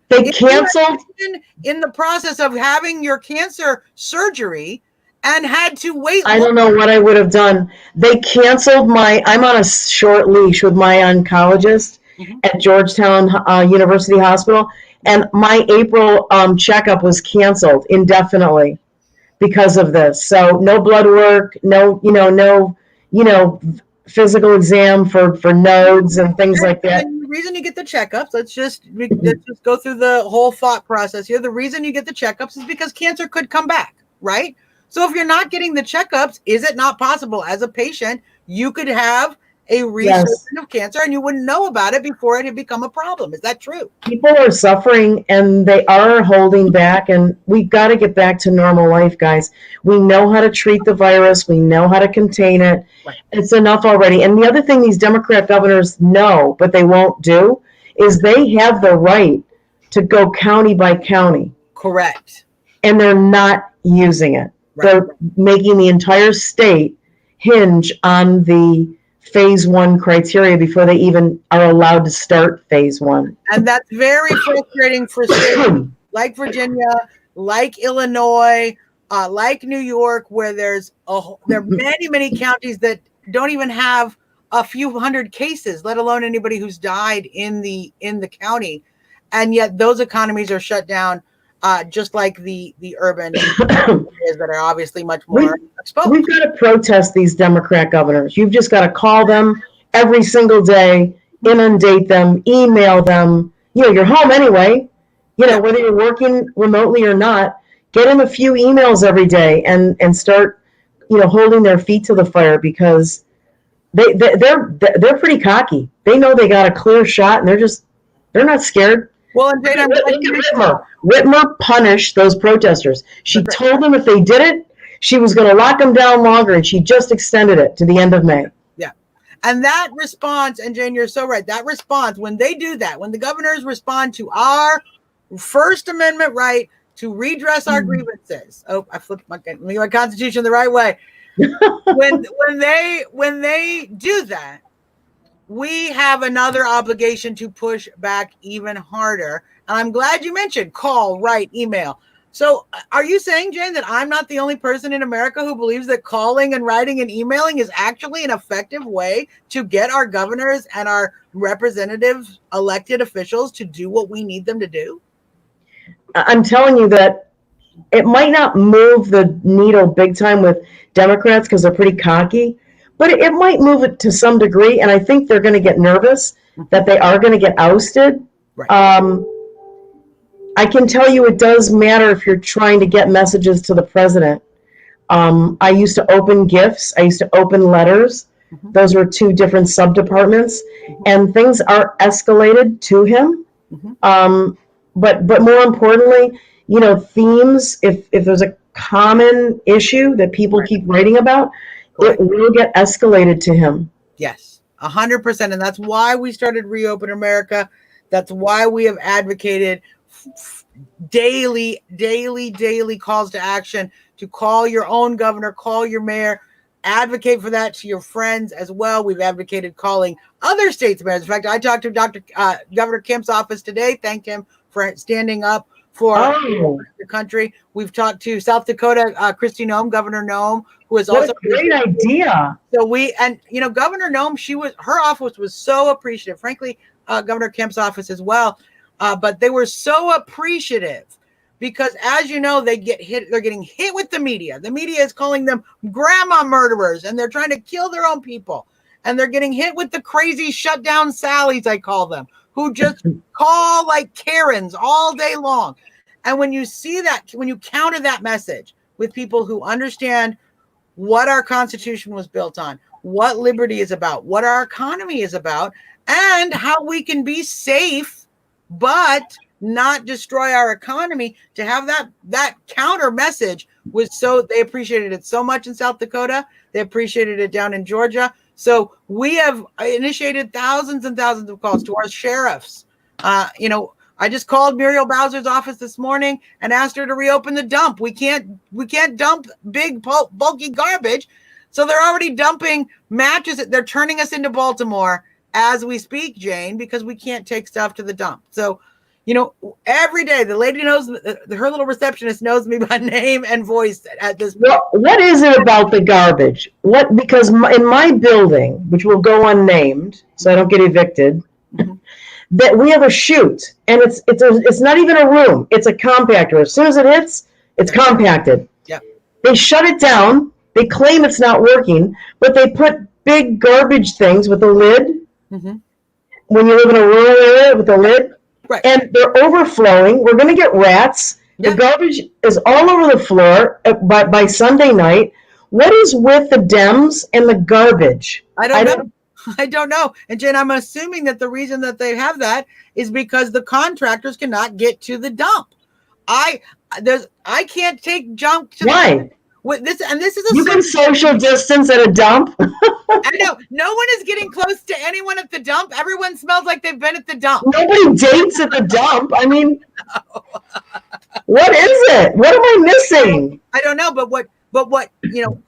They canceled in the process of having your cancer surgery and had to wait. I don't know what I would have done. They canceled I'm on a short leash with my oncologist at Georgetown University Hospital. And my April checkup was canceled indefinitely because of this. So no blood work, no physical exam for nodes and things like that. And the reason you get the checkups, let's just go through the whole thought process here. The reason you get the checkups is because cancer could come back, right? So if you're not getting the checkups, is it not possible as a patient, you could have a resurgence of cancer and you wouldn't know about it before it had become a problem? Is that true? People are suffering and they are holding back, and we've got to get back to normal life, guys. We know how to treat the virus. We know how to contain it. Right. It's enough already. And the other thing these Democrat governors know, but they won't do, is they have the right to go county by county. Correct. And they're not using it. Right. They're making the entire state hinge on the phase 1 criteria before they even are allowed to start phase 1. And that's very frustrating for states like Virginia, like Illinois, like New York, where there are many, many counties that don't even have a few hundred cases, let alone anybody who's died in the county. And yet those economies are shut down, just like the urban areas that are obviously much more exposed. We've got to protest these Democrat governors. You've just got to call them every single day, inundate them, email them. You're home anyway. Whether you're working remotely or not, get them a few emails every day and start, holding their feet to the fire, because they're pretty cocky. They know they got a clear shot, and they're not scared. Well, and Jane, Whitmer punished those protesters. She told them if they did it, she was going to lock them down longer, and she just extended it to the end of May. Yeah. And that response, and Jane, you're so right, that response, when they do that, when the governors respond to our First Amendment right to redress our grievances. Oh, I flipped my Constitution the right way. when they do that, we have another obligation to push back even harder. And I'm glad you mentioned call, write, email. So are you saying, Jane, that I'm not the only person in America who believes that calling and writing and emailing is actually an effective way to get our governors and our representatives, elected officials, to do what we need them to do? I'm telling you that it might not move the needle big time with Democrats because they're pretty cocky, but it might move it to some degree. And I think they're going to get nervous that they are going to get ousted. Right. I can tell you it does matter if you're trying to get messages to the president. I used to open gifts. I used to open letters. Mm-hmm. Those were two different sub-departments. Mm-hmm. And things are escalated to him. Mm-hmm. But more importantly, themes, if there's a common issue that people keep writing about, Correct. it will get escalated to him. Yes, 100%. And that's why we started Reopen America. That's why we have advocated daily calls to action to call your own governor, call your mayor, advocate for that to your friends as well. We've advocated calling other states' mayors. In fact, I talked to Governor Kemp's office today, thanked him for standing up for the country. We've talked to South Dakota, Kristi Noem, Governor Noem, who is also a great idea. So Governor Noem, her office was so appreciative. Frankly, Governor Kemp's office as well. But they were so appreciative because, as you know, they're getting hit with the media. The media is calling them grandma murderers, and they're trying to kill their own people. And they're getting hit with the crazy shutdown Sallys, I call them, who just call like Karens all day long. And when you see that, when you counter that message with people who understand what our Constitution was built on, what liberty is about, what our economy is about, and how we can be safe but not destroy our economy, to have that counter message they appreciated it so much in South Dakota. They appreciated it down in Georgia. So we have initiated thousands and thousands of calls to our sheriffs. I just called Muriel Bowser's office this morning and asked her to reopen the dump. We can't dump big bulky garbage. So they're already dumping mattresses. They're turning us into Baltimore as we speak, Jane, because we can't take stuff to the dump. So, every day the lady knows, her little receptionist knows me by name and voice at this point. What is it about the garbage? Because in my building, which will go unnamed, so I don't get evicted, that we have a chute, and it's not even a room. It's a compactor. As soon as it hits, it's compacted. Yeah. They shut it down. They claim it's not working, but they put big garbage things with a lid. Mm-hmm. When you live in a rural area with a lid, right, and they're overflowing. We're going to get rats. Yeah. The garbage is all over the floor by Sunday night. What is with the Dems and the garbage? I don't know. And Jen, I'm assuming that the reason that they have that is because the contractors cannot get to the dump. I can't take junk to Why? The this is you can social distance at a dump. I know. No one is getting close to anyone at the dump. Everyone smells like they've been at the dump. Nobody dates at the dump. I mean, what is it? What am I missing? I don't know. But what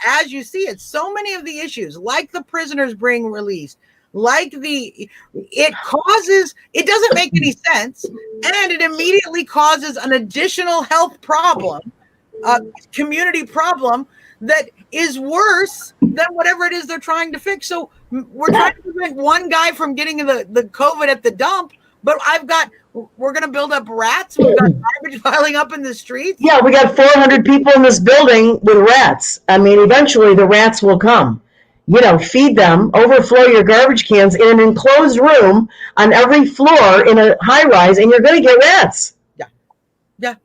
as you see it, so many of the issues, like the prisoners being released, like it doesn't make any sense, and it immediately causes an additional health problem. Community problem that is worse than whatever it is they're trying to fix. So we're trying to prevent one guy from getting the COVID at the dump, but we're going to build up rats. We've got garbage piling up in the streets. Yeah, we got 400 people in this building with rats. I mean, eventually the rats will come. Feed them, overflow your garbage cans in an enclosed room on every floor in a high rise, and you're going to get rats. Yeah.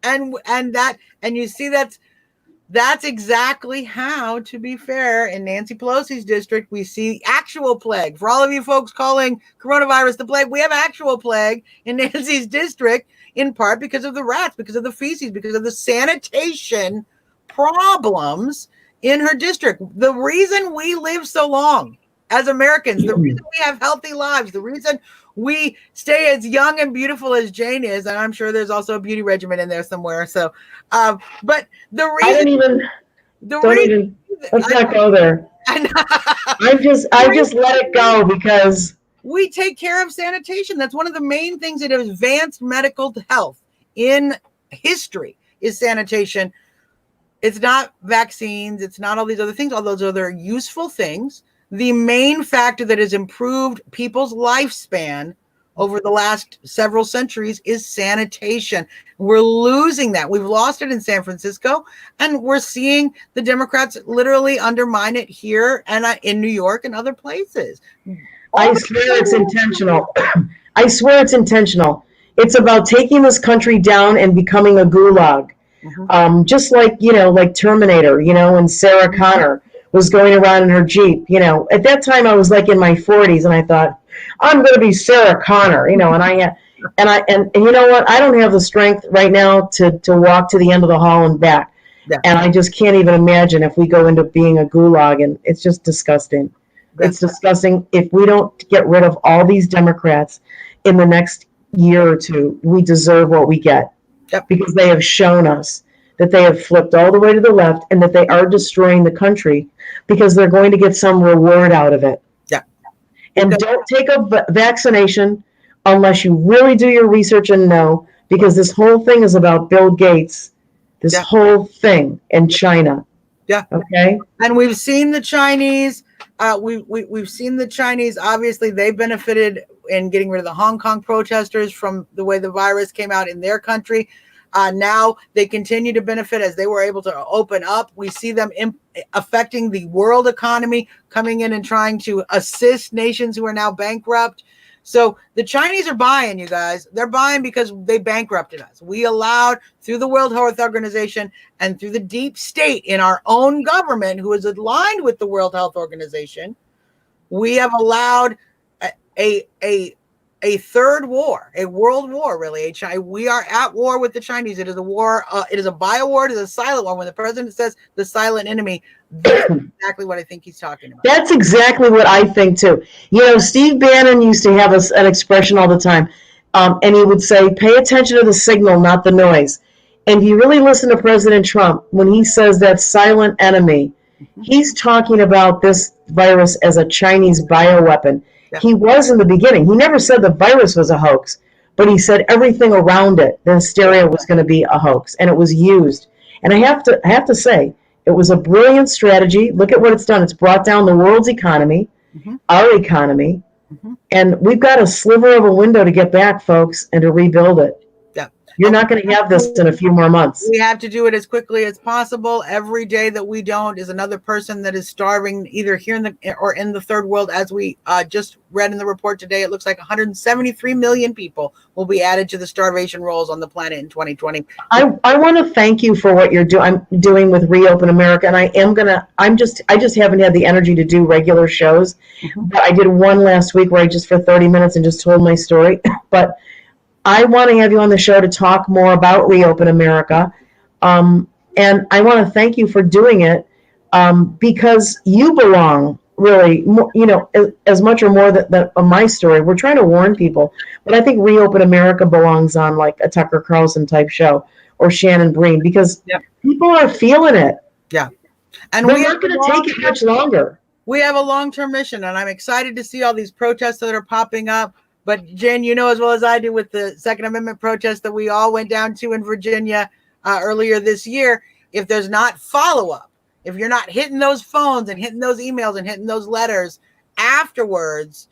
And you see that's exactly how, to be fair, in Nancy Pelosi's district, we see actual plague. For all of you folks calling coronavirus the plague, we have actual plague in Nancy's district, in part because of the rats, because of the feces, because of the sanitation problems in her district. The reason we live so long as Americans, the reason we have healthy lives, the reason we stay as young and beautiful as Jane is, and I'm sure there's also a beauty regimen in there somewhere. So, but the reason, let's not go there. I just let it go because we take care of sanitation. That's one of the main things that advanced medical health in history is sanitation. It's not vaccines. It's not all these other things, all those other useful things. The main factor that has improved people's lifespan over the last several centuries is sanitation. We're losing that. We've lost it in San Francisco, and we're seeing the Democrats literally undermine it here and in New York and other places. I swear it's intentional. I swear it's intentional. It's about taking this country down and becoming a gulag. Mm-hmm. Just like Terminator, and Sarah Connor was going around in her Jeep. At that time I was like in my 40s, and I thought, I'm going to be Sarah Connor, and you know what? I don't have the strength right now to walk to the end of the hall and back. Yeah. And I just can't even imagine if we go into being a gulag, and it's just disgusting. It's disgusting. If we don't get rid of all these Democrats in the next year or two, we deserve what we get. Yep. Because they have shown us that they have flipped all the way to the left and that they are destroying the country because they're going to get some reward out of it. Yeah. And don't take a vaccination unless you really do your research and know, because this whole thing is about Bill Gates, this whole thing in China. Yeah. Okay. And we've seen the Chinese. We've seen the Chinese. Obviously, they benefited in getting rid of the Hong Kong protesters from the way the virus came out in their country. Now they continue to benefit as they were able to open up. We see them affecting the world economy, coming in and trying to assist nations who are now bankrupt. So the Chinese are buying, you guys. They're buying because they bankrupted us. We allowed, through the World Health Organization and through the deep state in our own government, who is aligned with the World Health Organization, we have allowed a third war, a world war, really. We are at war with the Chinese. It is a war. It is a bio war. It is a silent war. When the president says the silent enemy, that's exactly what I think he's talking about. That's exactly what I think too. You know, Steve Bannon used to have an expression all the time, and he would say, "Pay attention to the signal, not the noise." And if you really listen to President Trump, when he says that silent enemy, he's talking about this virus as a Chinese bioweapon. Yeah. He was in the beginning. He never said the virus was a hoax, but he said everything around it, the hysteria, was going to be a hoax, and it was used. And I have to say, it was a brilliant strategy. Look at what it's done. It's brought down the world's economy, our economy, and we've got a sliver of a window to get back, folks, and to rebuild it. Yeah. You're not going to have this in a few more months. We have to do it as quickly as possible. Every day that we don't is another person that is starving, either here in the third world. As we just read in the report today, it looks like 173 million people will be added to the starvation rolls on the planet in 2020. I want to thank you for what you're doing with Reopen America, and I just haven't had the energy to do regular shows, but I did one last week where I just for 30 minutes and just told my story, but I want to have you on the show to talk more about Reopen America. And I want to thank you for doing it because you belong, really, you know, as much or more than my story. We're trying to warn people. But I think Reopen America belongs on like a Tucker Carlson type show or Shannon Breen, because people are feeling it. Yeah. And we're not going to take it much longer. We have a long-term mission, and I'm excited to see all these protests that are popping up. But Jen, you know as well as I do with the Second Amendment protests that we all went down to in Virginia earlier this year, if there's not follow-up, if you're not hitting those phones and hitting those emails and hitting those letters afterwards,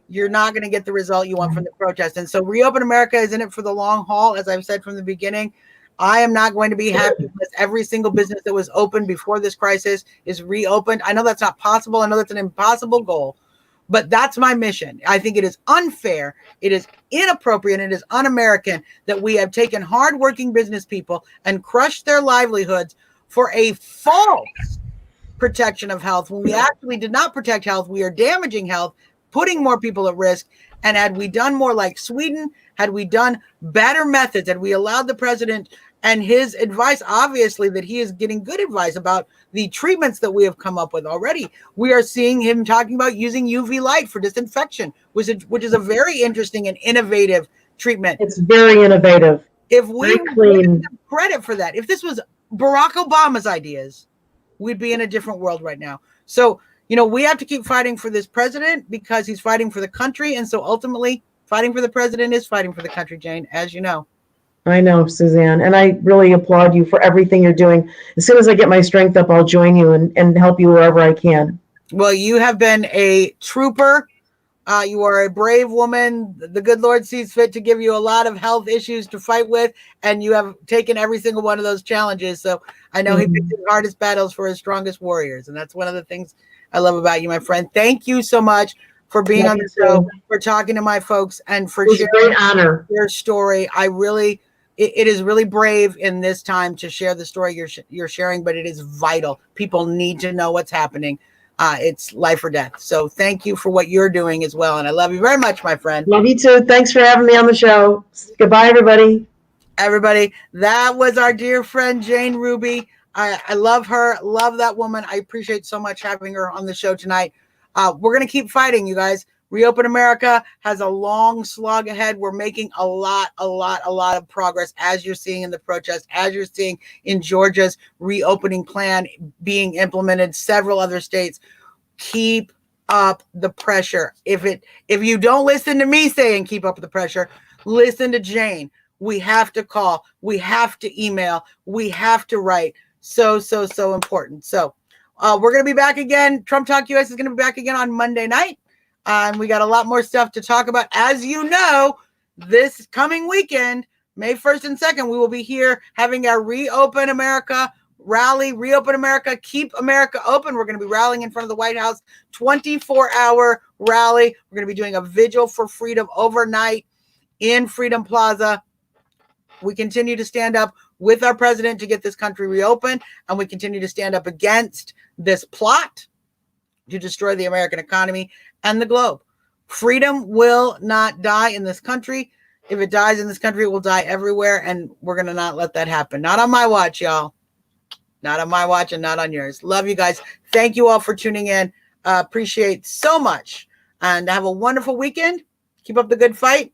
you're not going to get the result you want from the protest. And so Reopen America is in it for the long haul. As I've said from the beginning, I am not going to be happy unless every single business that was open before this crisis is reopened. I know that's not possible. I know that's an impossible goal. But that's my mission. I think it is unfair, it is inappropriate, and it is un-American that we have taken hardworking business people and crushed their livelihoods for a false protection of health. When we actually did not protect health, we are damaging health, putting more people at risk. And had we done more like Sweden, had we done better methods, had we allowed the president and his advice, obviously, that he is getting good advice about the treatments that we have come up with already. We are seeing him talking about using UV light for disinfection, which is a very interesting and innovative treatment. It's very innovative. If we give him credit for that, if this was Barack Obama's ideas, we'd be in a different world right now. So, you know, we have to keep fighting for this president because he's fighting for the country. And so ultimately, fighting for the president is fighting for the country, Jane, as you know. I know, Suzzanne, and I really applaud you for everything you're doing. As soon as I get my strength up, I'll join you and help you wherever I can. Well, you have been a trooper. You are a brave woman. The good Lord sees fit to give you a lot of health issues to fight with, and you have taken every single one of those challenges. So I know he picks his hardest battles for his strongest warriors, and that's one of the things I love about you, my friend. Thank you so much for being on the show, for talking to my folks, and for sharing your story. It is really brave in this time to share the story you're sharing, but it is vital. People need to know what's happening. It's life or death. So thank you for what you're doing as well. And I love you very much, my friend. Love you too. Thanks for having me on the show. Goodbye, everybody. Everybody, that was our dear friend, Jane Ruby. I love her. Love that woman. I appreciate so much having her on the show tonight. We're going to keep fighting, you guys. Reopen America has a long slog ahead. We're making a lot of progress, as you're seeing in the protest, as you're seeing in Georgia's reopening plan being implemented, several other states. Keep up the pressure. If you don't listen to me saying keep up the pressure, listen to Jane. We have to call. We have to email. We have to write. So important. So we're going to be back again. Trump Talk US is going to be back again on Monday night. And we got a lot more stuff to talk about. As you know, this coming weekend, May 1st and 2nd, we will be here having our Reopen America rally. Reopen America, Keep America Open. We're going to be rallying in front of the White House, 24-hour rally. We're going to be doing a vigil for freedom overnight in Freedom Plaza. We continue to stand up with our president to get this country reopened, and we continue to stand up against this plot to destroy the American economy and the globe. Freedom will not die in this country. If it dies in this country, it will die everywhere, and we're going to not let that happen. Not on my watch, y'all. Not on my watch and not on yours. Love you guys. Thank you all for tuning in. Appreciate so much. And have a wonderful weekend. Keep up the good fight.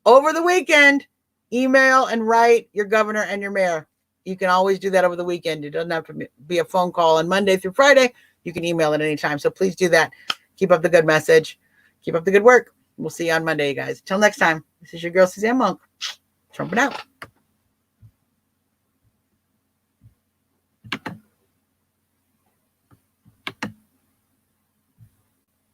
Over the weekend, email and write your governor and your mayor. You can always do that over the weekend. It doesn't have to be a phone call on Monday through Friday. You can email at any time. So please do that. Keep up the good message. Keep up the good work. We'll see you on Monday, you guys. Till next time, this is your girl, Suzzanne Monk. Trumping out.